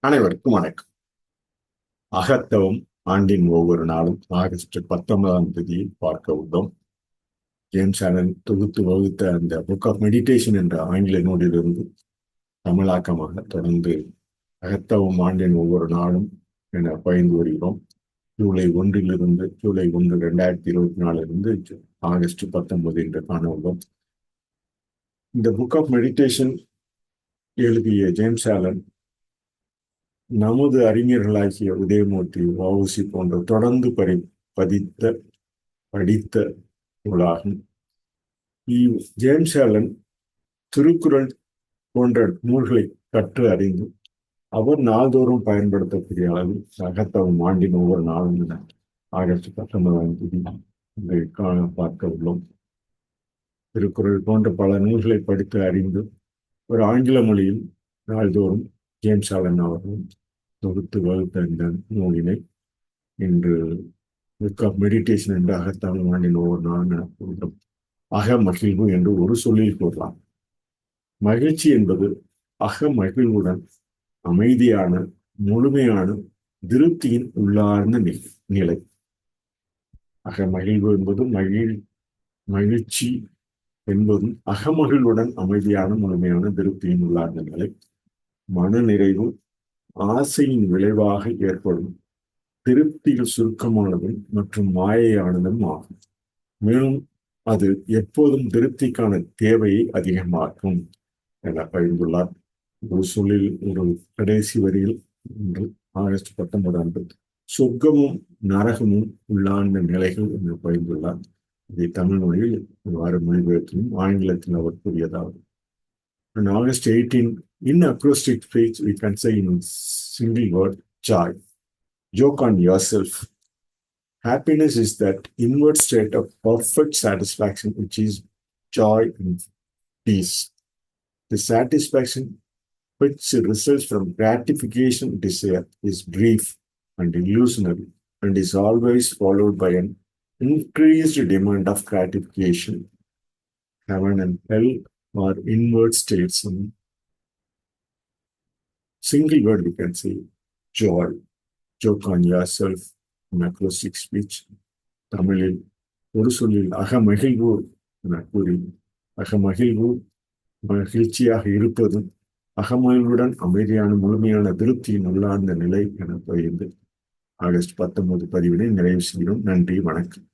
அனைவருக்கும் வணக்கம். அகத்தவம் ஆண்டின் ஒவ்வொரு நாளும் ஆகஸ்ட் 19ஆம் தேதி பார்க்க உள்ளோம். ஜேம்ஸ் ஆலன் தொகுத்து வகுத்த அந்த புக் ஆஃப் மெடிடேஷன் என்ற ஆங்கில நூலிலிருந்து தமிழாக்கமாக தொடர்ந்து அகத்தவம் ஆண்டின் ஒவ்வொரு நாளும் என பயின்று வருகிறோம். ஜூலை 1 2024 ஆகஸ்ட் 19 என்று காண உள்ளோம். இந்த புக் ஆஃப் மெடிடேஷன் எழுதிய ஜேம்ஸ் ஆலன் நமது அறிஞர்களாகிய உதயமூர்த்தி, வ.உ.சி போன்ற தொடர்ந்து பதித்த படித்த நூலாகும். ஜேம்ஸ் ஆலன் திருக்குறள் போன்ற நூல்களை கற்று அறிந்து அவர் நாள்தோறும் பயன்படுத்தக்கூடிய அளவில் அகத்தவம் ஆண்டின் ஒவ்வொரு நாளும் என ஆகஸ்ட் 19ஆம் தேதி பார்க்க உள்ளோம். திருக்குறள் போன்ற பல நூல்களை படித்து அறிந்து ஒரு ஆங்கில மொழியில் நாள்தோறும் ஜேம்ஸ் ஆலன் அவர்கள் தொகுத்து வகுத்த இந்த நூலினை இன்று புக் ஆஃப் மெடிடேஷன் என்று அகத்தவம் ஆண்டின் ஒவ்வொரு நாளும் என கூறுகிறோம். அக மகிழ்வு என்று ஒரு சொல்லில் கூறலாம். மகிழ்ச்சி என்பது அக மகிழ்வுடன் அமைதியான முழுமையான திருப்தியின் உள்ளார்ந்த நிலை. அக மகிழ்வு என்பது மகிழ்ச்சி என்பதும் அகமகிழ்வுடன் அமைதியான முழுமையான திருப்தியின் உள்ளார்ந்த நிலை. மன நிறைவு ஆசையின் விளைவாக ஏற்படும் திருப்திகள் சுருக்கமானதும் மற்றும் மாயையானதும் ஆகும். மேலும் அது எப்போதும் திருப்திக்கான தேவையை அதிகமாக்கும் என பகிர்ந்துள்ளார். ஒரு சொல்லில் ஒரு கடைசி வரியில் இன்று ஆகஸ்ட் 19 சொர்க்கமும் நரகமும் உள்ளார்ந்த நிலைகள் என்று பகிர்ந்துள்ளார். இதை தமிழ் மொழியில் இவ்வாறு மொழிபெயர்த்தும் ஆங்கிலத்தில் அவர் கூறியதாவது. On August 18, in acrostic speech, we can say in single word, joy. Joke on yourself. Happiness is that inward state of perfect satisfaction, which is joy and peace. The satisfaction which results from gratification desire is brief and illusionary and is always followed by an increased demand of gratification. Heaven and hell are inward states. In single word, we can say joy. Joke on yourself in acrostic speech. தமிழில் ஒரு சொல்லில் அகமகிழ்வு என கூறி அகமகிழ்வு மகிழ்ச்சியாக இருப்பதும் அகமகிழ்வுடன் அமைதியான முழுமையான திருப்தியின் உள்ளார்ந்த நிலை என பகிர்ந்து ஆகஸ்ட் 19 பதிவினை நிறைவு செய்கிறோம். நன்றி, வணக்கம்.